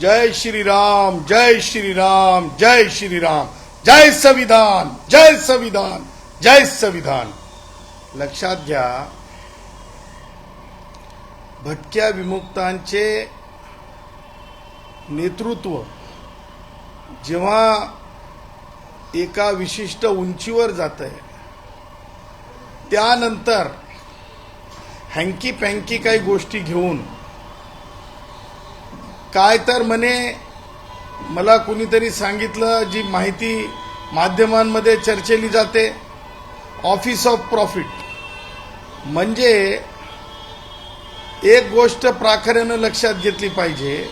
जय श्री राम, जय श्री राम, जय श्री राम, जय संविधान, जय संविधान, जय संविधान। लक्षात घ्या, भटक्या विमुक्तांचे नेतृत्व जेव्हा एका विशिष्ट उंचीवर जात आहे, त्यानंतर हँकी पँकी काही गोष्टी घेऊन काय तर म्हणे, मला कुणीतरी सांगितलं, जी माहिती माध्यमांमध्ये चर्चेली जाते, ऑफिस ऑफ प्रॉफिट, म्हणजे एक गोष्ट प्राखऱ्यानं लक्षात घेतली पाहिजे,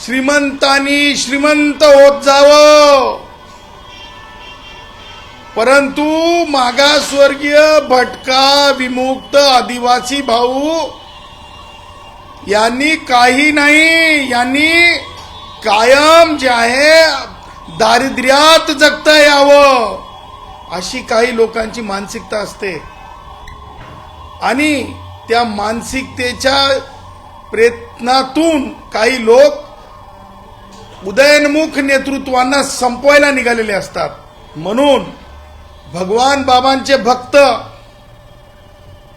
श्रीमंतांनी श्रीमंत होत जावं, परंतु मागासवर्गीय भटका विमुक्त आदिवासी भाऊ यांनी काही नाही, यांनी कायम जे आहे दारिद्र्यात जगता यावं, अशी काही लोकांची मानसिकता असते। आणि त्या मानसिकतेच्या प्रयत्नातून काही लोक उदयनमुख नेतृत्वांना संपवायला निघालेले असतात। म्हणून भगवान बाबांचे भक्त,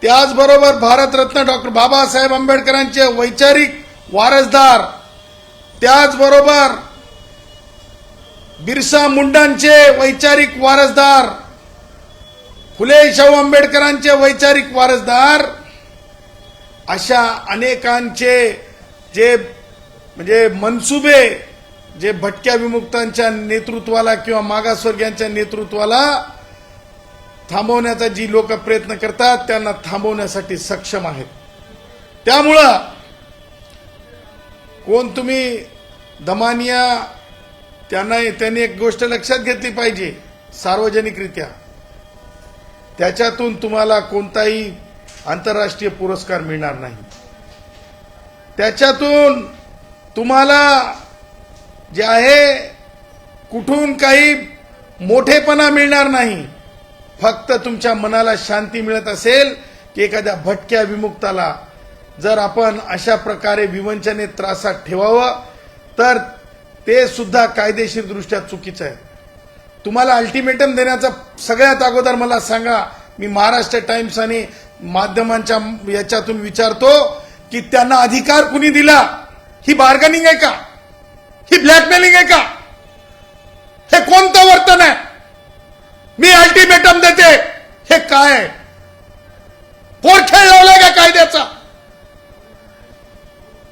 त्याचबरोबर भारतरत्न डॉक्टर बाबासाहेब आंबेडकरांचे वैचारिक वारसदार, त्याचबरोबर बिरसा मुंडांचे वैचारिक वारसदार, फुले शाहू आंबेडकरांचे वैचारिक वारसदार, अशा अनेकांचे जे म्हणजे मनसुबे जे भटक्या विमुक्तांच्या नेतृत्वाला किंवा मागासवर्गीयांच्या नेतृत्वाला थांबवण्याचा जी लोक प्रयत्न करतात, त्यांना थांबवण्यासाठी सक्षम आहेत। त्यामुळं कोण तुम्ही दमानिया, त्यांनी एक गोष्ट लक्षात घेतली पाहिजे सार्वजनिकरित्या, त्याच्यातून तुम्हाला कोणताही आंतरराष्ट्रीय पुरस्कार मिळणार नाही, त्याच्यातून तुम्हाला जे आहे कुठून काही मोठेपणा मिळणार नाही। फक्त तुमच्या मनाला शांती मिळत असेल की एखाद्या भटक्या विमुक्ताला जर आपण अशा प्रकारे विवंचनेत त्रासात ठेवावं, तर ते सुद्धा कायदेशीर दृष्ट्या चुकीचं आहे। तुम्हाला अल्टिमेटम देण्याचा सगळ्यात अगोदर मला सांगा, मी महाराष्ट्र टाइम्स आणि माध्यमांच्या याच्यातून विचारतो की त्यांना अधिकार कुणी दिला? ही बार्गेनिंग आहे का? ही ब्लॅकमेलिंग आहे का? हे कोणतं वर्तन आहे? मी अल्टिमेटम देते, हे काय आहे? पोरखेळ लावलाय का कायद्याचा?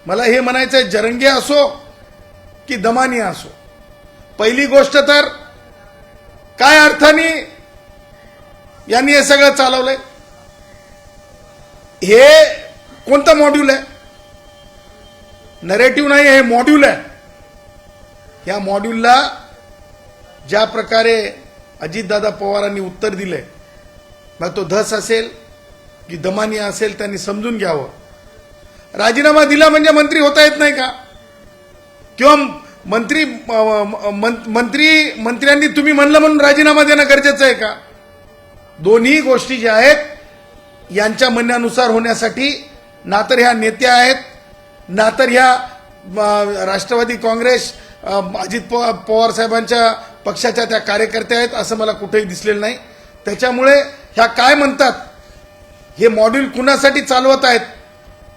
मला हे म्हणायचंय, जरंगे असो की दमानिया असो, पहिली गोष्ट तर काय अर्थाने यांनी हे सगळं चालवलंय? हे कोणतं मॉड्यूल आहे? नरेटिव्ह नाही, हे मॉड्यूल आहे। या मॉड्यूलला ज्या प्रकारे अजितदादा पवारांनी उत्तर दिले, मग तो धस असेल की दमानिया असेल, त्यांनी समजून घ्यावं। राजीनामा दिला म्हणजे मंत्री होता येत नाही का? किंवा मंत्र्यांनी तुम्ही म्हणलं म्हणून राजीनामा देणं गरजेचं आहे का? दोन्ही गोष्टी ज्या आहेत यांच्या म्हणण्यानुसार होण्यासाठी ना तर ह्या नेत्या आहेत, ना तर ह्या राष्ट्रवादी काँग्रेस अजित पवार साहेबांच्या पक्षाच्या त्या कार्यकर्त्या आहेत, असं मला कुठेही दिसलेलं नाही। त्याच्यामुळे ह्या काय म्हणतात, हे मॉड्यूल कुणासाठी चालवत आहेत,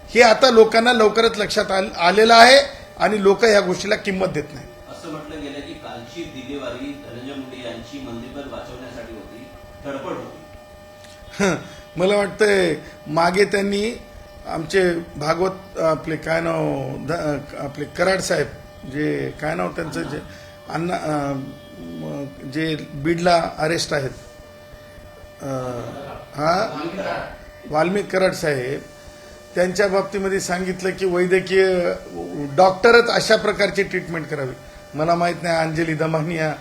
हे आता लोकांना लवकरच लक्षात आलेलं आहे आणि लोक या गोष्टीला किंमत देत नाही। असं म्हटलं गेलं की कालची दिलेवारी धनंजय मुंडे यांची मंत्रिपद वाचवण्यासाठी होती, धडपड होती। मला वाटतंय मागे त्यांनी आमचे भागवत, आपले काय नाव, आपले कराड साहेब, जे काय नाव त्यांचं, जे अण्णा, जे बीडला अरेस्ट आहेत, वाल्मिक कराड साहेब, त्यांच्या बाबतीमध्ये सांगितलं की वैद्यकीय डॉक्टरच अशा प्रकारची ट्रीटमेंट करावी। मला माहित नाही अंजली दमानिया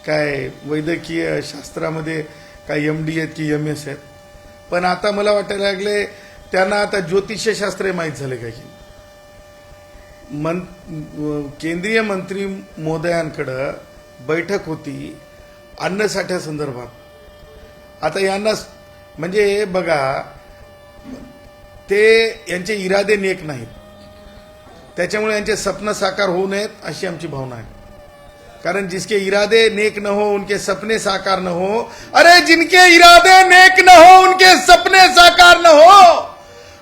काय वैद्यकीय शास्त्रामध्ये काय MD आहेत की MS आहेत, पण आता मला वाटायला लागले त्यांना आता ज्योतिषशास्त्र माहीत झाले काय की। केंद्रीय मंत्री महोदयांकडे बैठक होती अन्नसाठ्यासंदर्भात। आता यांना म्हणजे बघा, ते यांचे इरादे नेक नाहीत, त्याच्यामुळे यांचे स्वप्न साकार होऊ नयेत अशी आमची भावना आहे. कारण जिसके इरादे नेक न हो उनके सपने साकार न हो. अरे जिनके इरादे नेक न हो उनके सपने साकार न हो.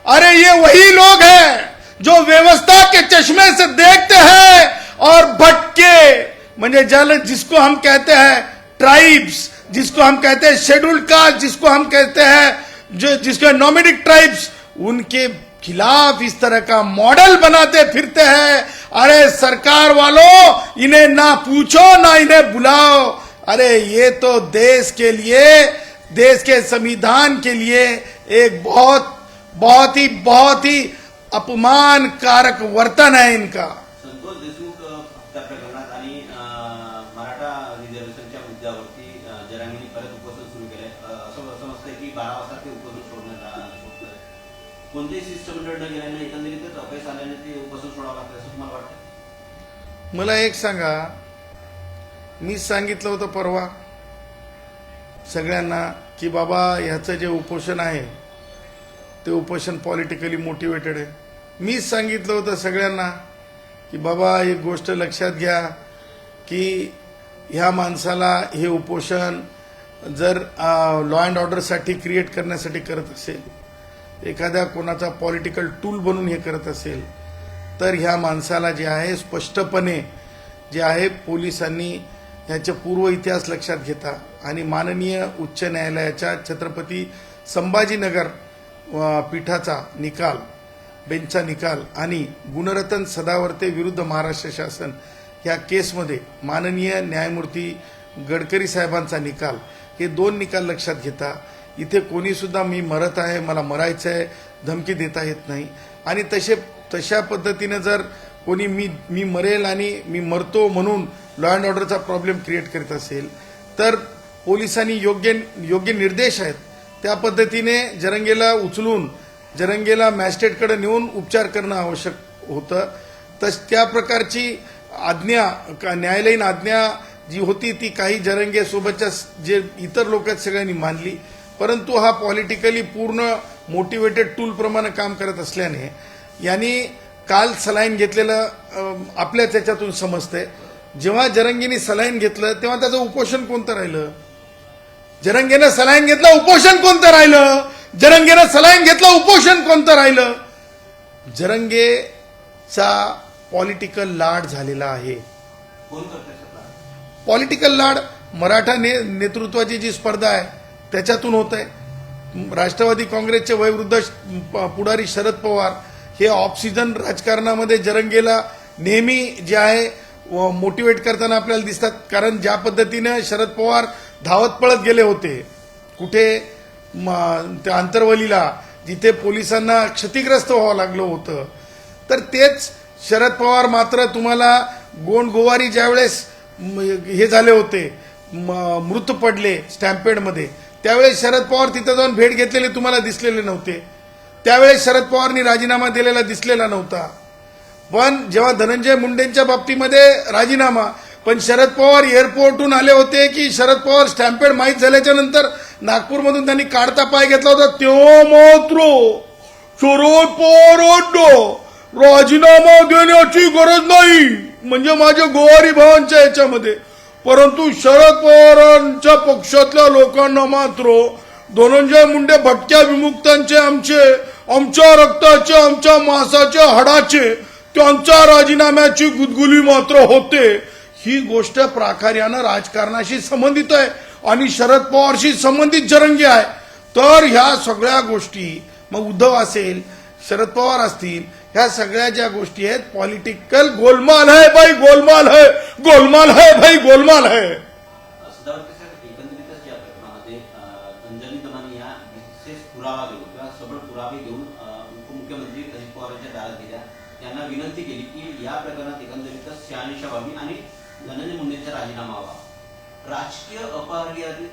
अरे ये वही लोग हैं जो व्यवस्था के चश्मे से देखते हैं और भटके म्हणजे जल जिसको हम कहते हैं ट्राइब्स, जिसको हम कहते हैं शेड्यूल्ड कास्ट, जिसको हम कहते हैं जो जिसके नॉमेडिक ट्राइब्स, उनके खिलाफ इस तरह का मॉडल बनाते फिरते हैं. अरे सरकार वालों इन्हें ना पूछो ना इन्हें बुलाओ. अरे ये तो देश के लिए, देश के संविधान के लिए एक बहुत ही अपमानकारक वर्तन है इनका. संतोष देशमुख हत्या प्रकरणात आणि मराठा रिझर्वेशनच्या मुद्द्यावरती जरांगींनी परत उपोषण सुरू केलंय. असं समजतंय की 12 वाजता ते उपोषण सोडण्यात कोणतेही शिष्टमंडळ न गेल्याने एकंदरीतच अपयश आल्याने ते उपोषण सोडावं लागतं असं तुम्हाला वाटतं? मला एक सांगा, मी सांगितलं होतं परवा सगळ्यांना की बाबा ह्याचं जे उपोषण आहे ते उपोषण पॉलिटिकली मोटिवेटेड आहे. मीच सांगितलं होतं सगळ्यांना की बाबा एक गोष्ट लक्षात घ्या की ह्या माणसाला हे उपोषण जर लॉ अँड ऑर्डरसाठी क्रिएट करण्यासाठी करत असेल, एखाद्या कोणाचा पॉलिटिकल टूल बनून हे करत असेल, तर ह्या माणसाला जे आहे स्पष्टपणे जे आहे पोलिसांनी ह्याचे पूर्व इतिहास लक्षात घेता आणि माननीय उच्च न्यायालयाच्या छत्रपती संभाजीनगर पीठाचा निकाल, बेंचचा निकाल आणि गुणरत्न सदावर्ते विरुद्ध महाराष्ट्र शासन ह्या केसमध्ये माननीय न्यायमूर्ती गडकरी साहेबांचा निकाल, हे 2 निकाल लक्षात घेता इथे कोणी सुद्धा मी मरत आहे, मला मरायचं आहे धमकी देता येत नाही. आणि तशा पद्धतीने जर कोणी मी मरेल आणि मी मरतो म्हणून लॉ अँड ऑर्डरचा प्रॉब्लेम क्रिएट करत असेल तर पोलिसांनी योग्य निर्देश आहेत त्या पद्धतीने जरंगेला उचलून जरंगेला मॅजिस्ट्रेटकडे नेऊन उपचार करणं आवश्यक होतं. त्या प्रकारची आज्ञा न्यायालयीन आज्ञा जी होती ती काही जरंगे सोबतच्या जे इतर लोक आहेत सगळ्यांनी मानली, परंतु हा पॉलिटिकली पूर्ण मोटिवेटेड टूल प्रमाणे काम करत असल्याने यांनी काल सलाईन घेतलेलं आपल्याच याच्यातून समजतंय. जेव्हा जरंगीने सलाईन घेतलं तेव्हा त्याचं उपोषण कोणतं राहिलं? जरंगेनं सलाईन घेतलं, उपोषण कोणतं राहिलं? जरंगेनं सलाईन घेतलं, उपोषण कोणतं राहिलं? जरंगेचा पॉलिटिकल लाड झालेला आहे. कोण करतंय? पॉलिटिकल लाड मराठा नेतृत्वाची जी स्पर्धा आहे त्याच्यातून होत आहे. राष्ट्रवादी काँग्रेसचे वयोवृद्ध पुढारी शरद पवार हे ऑफ सीझन राजकारणामध्ये जरंगेला नेहमी जे आहे मोटिवेट करताना आपल्याला दिसतात. कारण ज्या पद्धतीने शरद पवार धावत पळत गेले होते कुठे त्या आंतरवलीला जिथे पोलिसांना क्षतिग्रस्त व्हावं लागलं होतं, तर तेच शरद पवार मात्र तुम्हाला गोंडगोवारी ज्यावेळेस हे झाले होते मृत पडले स्टॅम्पेडमध्ये त्यावेळेस शरद पवार तिथं जाऊन भेट घेतलेले तुम्हाला दिसलेले नव्हते. त्यावेळेस शरद पवारनी राजीनामा दिलेला दिसलेला नव्हता. पण जेव्हा धनंजय मुंडेंच्या बाबतीमध्ये राजीनामा, पण शरद पवार एअरपोर्टहून आले होते की शरद पवार स्टॅम्पेड माहीत झाल्याच्या नंतर नागपूरमधून त्यांनी काढता पाय घेतला होता. तेव्हा मात्र शरद पवारांना राजीनामा देण्याची गरज नाही म्हणजे माझ्या गोवारी भावांच्या याच्यामध्ये, परंतु शरद पवारांच्या पक्षातल्या लोकांना मात्र धनंजय मुंडे भटक्या विमुक्तांचे आमच्या रक्ताचे आमच्या मांसाचे हाडाचे त्यांच्या राजीनाम्याची गुदगुली मात्र होते. ही गोष्ट प्राखार्यानं राजकारणाशी संबंधित आहे आणि शरद पवारशी संबंधित जरंगे आहे. तर ह्या सगळ्या गोष्टी मग उद्धव असेल शरद पवार असतील ह्या सगळ्या ज्या गोष्टी आहेत पॉलिटिकल गोलमाल है भाई, गोलमाल है, गोलमाल है भाई, गोलमाल है. सदावर्ते साहेब, एकंदरीतच या प्रकरणामध्ये अंजनी दमानी या विशेष पुरावा घेऊन किंवा सबळ पुरावे घेऊन उपमुख्यमंत्री अजित पवारांच्या दारात गेल्या. त्यांना विनंती केली की या प्रकरणात एकंदरीतच शहानिशा व्हावी आणि धनंजय मुंडेंचा राजीनामा व्हावा. राजकीय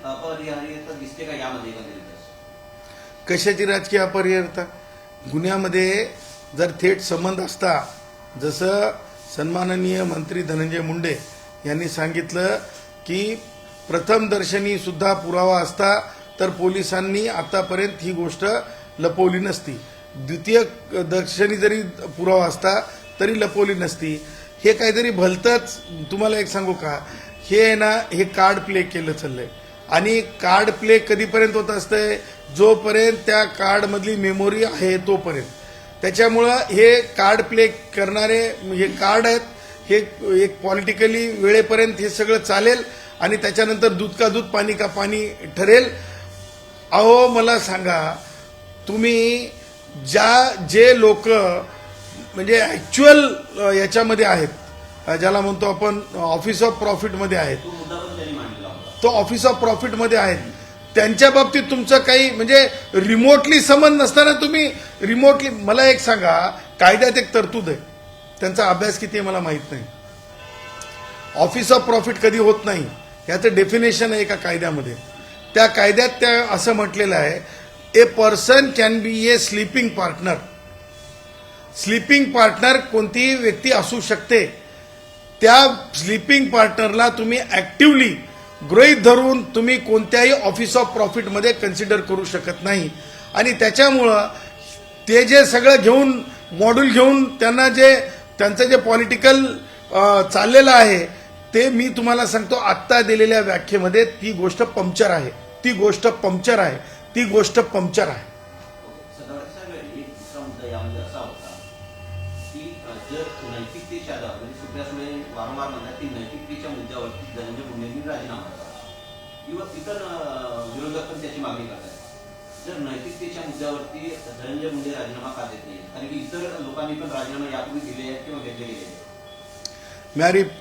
अपरिहार्यता दिसते का यामध्ये एकंदरीतच? कशाची राजकीय अपरिहार्यता? गुन्ह्यामध्ये जर थेट संबंध असता, जसं सन्माननीय मंत्री धनंजय मुंडे यांनी सांगितलं की प्रथम दर्शनी सुद्धा पुरावा असता तर पोलिसांनी आतापर्यंत ही गोष्ट लपवली नसती. द्वितीय दर्शनी जरी पुरावा असता तरी लपवली नसती. हे काहीतरी भलतंच. तुम्हाला एक सांगू का, हे आहे ना, हे कार्ड प्ले केलं चाललंय. आणि कार्ड प्ले कधीपर्यंत होत असतंय, जोपर्यंत त्या कार्डमधली मेमोरी आहे तोपर्यंत. त्याच्यामुळं हे कार्ड प्ले करणारे हे कार्ड आहेत, हे एक पॉलिटिकली वेळेपर्यंत हे सगळं चालेल आणि त्याच्यानंतर दूध का दूध पाणी का पाणी ठरेल. अहो मला सांगा, तुम्ही जे लोक म्हणजे ऍक्च्युअल याच्यामध्ये आहेत, ज्याला म्हणतो आपण ऑफिस ऑफ प्रॉफिटमध्ये आहेत, तो मुद्दा पण त्यांनी मांडलेला होता. तो ऑफिस ऑफ प्रॉफिटमध्ये आहेत, त्यांच्या बाबतीत तुमचं काही म्हणजे रिमोटली संबंध नसताना तुम्ही रिमोटली. मला एक सांगा, कायद्यात एक तरतूद आहे, त्यांचा अभ्यास किती आहे मला माहित नाही. ऑफिस ऑफ प्रॉफिट कधी होत नाही याचं डेफिनेशन आहे एका कायद्यामध्ये. त्या कायद्यात त्या असं म्हटलेलं आहे, a person can be A sleeping partner. Sleeping partner कोणतीही व्यक्ती असू शकते. त्या स्लीपिंग पार्टनरला तुम्ही ऍक्टिव्हली गृहीत धरून तुम्ही कोणत्याही ऑफिस ऑफ प्रॉफिटमध्ये कन्सिडर करू शकत नाही. आणि त्याच्यामुळं ते जे सगळं घेऊन मॉड्यूल घेऊन त्यांचं जे पॉलिटिकल चाललेलं आहे, ते मी तुम्हाला सांगतो आत्ता दिलेल्या व्याख्येमध्ये ती गोष्ट पंक्चर आहे. सदावर्ते साहेब, एक दुसरा मुद्दा यामध्ये असा होता की जर नैतिकतेच्या आधार म्हणजे सुप्रिया सुळे वारंवार म्हणतात की नैतिकतेच्या मुद्द्यावरती धनंजय मुंडेंनी राजीनामा करावा किंवा इतर विरोधक पण त्याची मागणी करतात. जर नैतिकतेच्या मुद्द्यावरती धनंजय मुंडे राजीनामा का देत नाही, कारण की इतर लोकांनी पण राजीनामा यापूर्वी दिले आहेत किंवा घेतले गेले आहेत.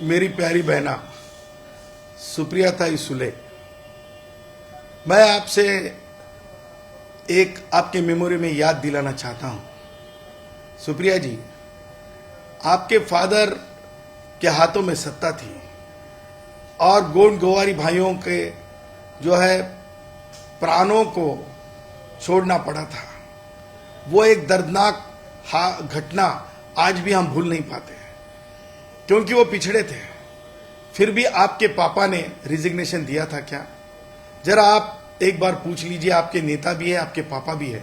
मेरी प्यारी बहना सुप्रिया ताई सुले, मैं आपसे एक आपके मेमोरी में याद दिलाना चाहता हूं. सुप्रिया जी, आपके फादर के हाथों में सत्ता थी और गोंड गोवारी भाइयों के जो है प्राणों को छोड़ना पड़ा था. वो एक दर्दनाक घटना आज भी हम भूल नहीं पाते हैं, क्योंकि वो पिछड़े थे. फिर भी आपके पापा ने रिजिग्नेशन दिया था क्या? जरा आप एक बार पूछ लीजिए. आपके नेता भी है, आपके पापा भी है.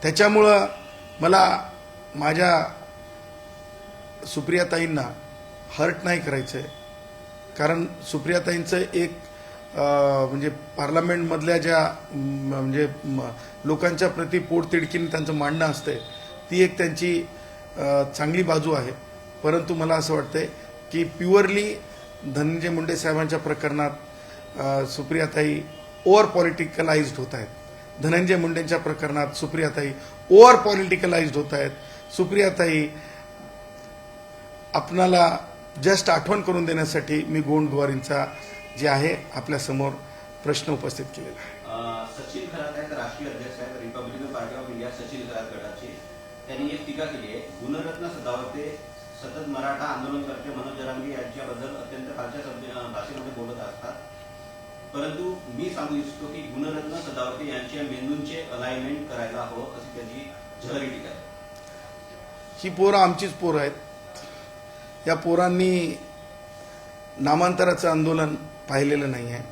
त्याच्यामुळं मला माझ्या सुप्रियाताईंना हर्ट नाही करायचंय, कारण सुप्रियाताईंचं एक म्हणजे पार्लमेंटमधल्या ज्या म्हणजे लोकांच्या प्रति पोटतिडकीने त्यांचं मांडणं असतंय, ती एक त्यांची चांगली बाजू आहे. परंतु मला असं वाटतंय की प्युअरली धनंजय मुंडे साहेबांच्या प्रकरणात सुप्रियाताई ओव्हर पॉलिटिकलाइज्ड होत आहेत. धनंजय मुंडेंच्या प्रकरणात सुप्रियाताई ओव्हर पॉलिटिकलाइज्ड होत आहेत. सुप्रियाताई आपणाला जस्ट आठवण करून देण्यासाठी मी गोंड गोवारींचा जे आहे आपल्या समोर प्रश्न उपस्थित केलेला आहे. सचिन खरात आहेत, राष्ट्रीय अध्यक्ष आहेत Republican party of India Sachin Kharat गटाचे. त्यांनी एक टीका केली आहे, गुणरत्न सदावर्ते सतत मराठा आंदोलनकर्ते मनोज जरांगे यांच्याबद्दल अत्यंत खालच्या भाषेमध्ये बोलत असतात. परंतु मी सांगू इच्छितो की गुणरत्न सदावर्ते यांच्या मेंदूंचे अलाइनमेंट करायला हवं, अशी त्याची जहरी टीका आहे. ही पोरं आमचीच पोरं आहेत. या पोरांनी नामांतराचं आंदोलन पाहिलेलं नाही आहे.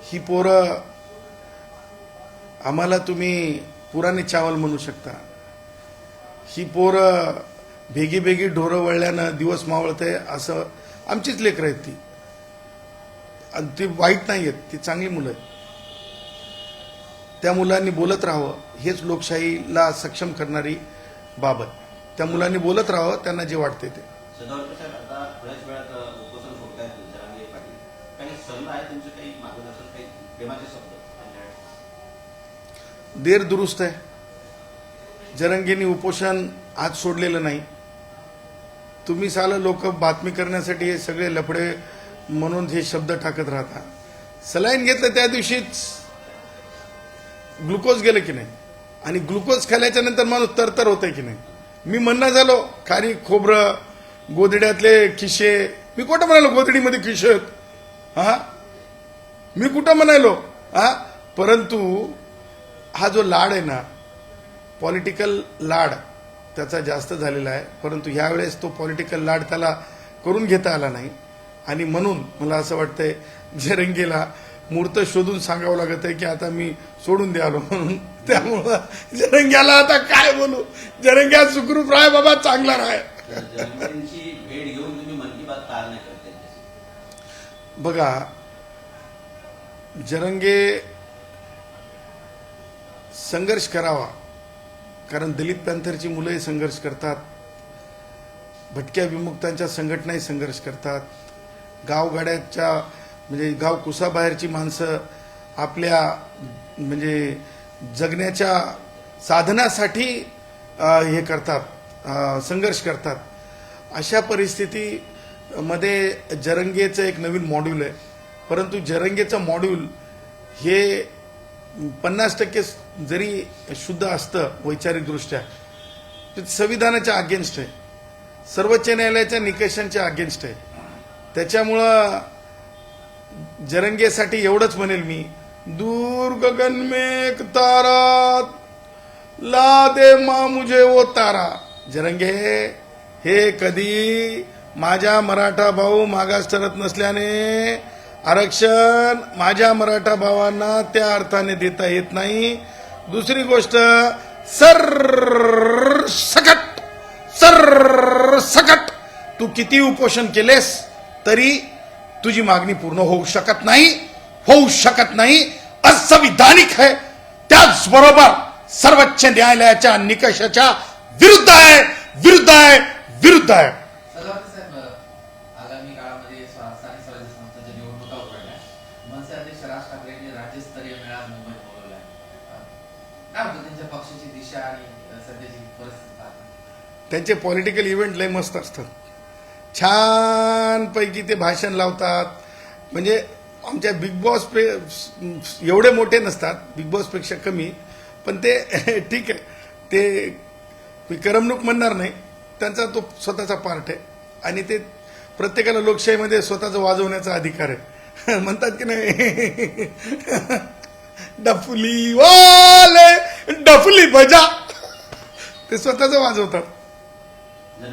ही पोरं आम्हाला तुम्ही पुराने चावल म्हणू शकता. ही पोरं भेगी भेगी ढोरं वळल्यानं दिवस मावळते असं आमचीच लेकरं आहेत ती. आणि ती वाईट नाही आहेत, ती चांगली मुलं आहेत. त्या मुलांनी बोलत राहावं, हेच लोकशाहीला सक्षम करणारी बाबत. त्या मुलांनी बोलत राहावं, त्यांना जे वाटते ते. सदावर्ते साहेब, आता थोड्याच वेळात उपोषण सोडतायत जरांगे पाटील, काही सल्ला आहे तुमचं, काही मार्गदर्शन, काही प्रेमाचे शब्द त्यांच्याकडे? देर दुरुस्त आहे. जरांगेंनी उपोषण आज सोडलेलं नाही. तुम्ही साला लोक बातमी करण्यासाठी हे सगळे लफडे म्हणून हे शब्द टाकत राहता. सलाईन घेतलं त्या दिवशीच ग्लुकोज गेलं की नाही, आणि ग्लुकोज खाल्ल्याच्या नंतर माणूस तरतर होतंय की नाही. मी म्हणणं झालो खारी खोबरं, गोधड्यातले खिशे. मी कुठं म्हणालो गोधडीमध्ये खिशे आहेत? हा, मी कुठं म्हणालो? हा, परंतु हा जो लाड आहे ना, पॉलिटिकल लाड त्याचा जास्त झालेला आहे. परंतु ह्यावेळेस तो पॉलिटिकल लाड त्याला करून घेता आला नाही. आणि म्हणून मला असं वाटतंय जरंगेला मूर्त शोधून सांगावं लागत आहे की आता मी सोडून द्यालो म्हणून. त्यामुळं जरंग्याला आता काय बोलू, जरंग्या सुखरूप राह बाबा, चांगला राह. जरंगेंची भेट घेऊन तुम्ही मन की बात का नाही करत त्यांच्याशी? बघा, जरंगे संघर्ष करावा, कारण दलित पॅंथरची मुलंही संघर्ष करतात, भटक्या विमुक्तांच्या संघटनाही संघर्ष करतात, गावगाड्याच्या म्हणजे गाव कुसाबाहेरची माणसं आपल्या म्हणजे जगण्याच्या साधनासाठी हे करतात, संघर्ष करतात. अशा परिस्थितीमध्ये जरंगेचं एक नवीन मॉड्यूल आहे, परंतु जरंगेचं मॉड्यूल हे 50% जरी शुद्ध असतं वैचारिकदृष्ट्या, ते संविधानाच्या अगेन्स्ट आहे, सर्वोच्च न्यायालयाच्या निकषांच्या अगेन्स्ट आहे. त्याच्यामुळं जरंगेसाठी एवढंच म्हणेल मी, दूर गगन में एक तारा ला दे माँ मुझे वो तारा. जरंगे हे कधी माझ्या मराठा भाऊ मागास ठरत नसल्याने आरक्षण माझ्या मराठा भावांना त्या अर्थाने देता येत नाही. दुसरी गोष्ट, सरसकट तू किती उपोषण केलेस तरी तुझी मागणी पूर्ण होऊ शकत नाही, असंविधानिक आहे. त्याचबरोबर सर्वोच्च न्यायालयाच्या निकषाच्या विरुद्ध आहे. सदावर्ते साहेब, आगामी काळामध्ये स्थानिक स्वराज्य संस्थांच्या निवडणुका उघडल्या. मनसे अध्यक्ष राज ठाकरेंनी राज्यस्तरीय मेळावा मुंबईत बोलवलाय. काय होतं त्यांच्या पक्षाची दिशा आणि सध्याची परिस्थिती पाहता? त्यांचे पॉलिटिकल इव्हेंट लय मस्त असतात, छान पैकी ते भाषण लावतात. म्हणजे आमच्या बिग बॉस एवढे मोठे नसतात, बिग बॉस पेक्षा कमी, पण ते ठीक आहे, ते मी करमणूक म्हणणार नाही, त्यांचा तो स्वतःचा पार्ट आहे आणि ते प्रत्येकाला लोकशाहीमध्ये स्वतःचं वाजवण्याचा अधिकार आहे. म्हणतात की नाही, डफली वाले डफली बजा, ते स्वतःचं वाजवतात.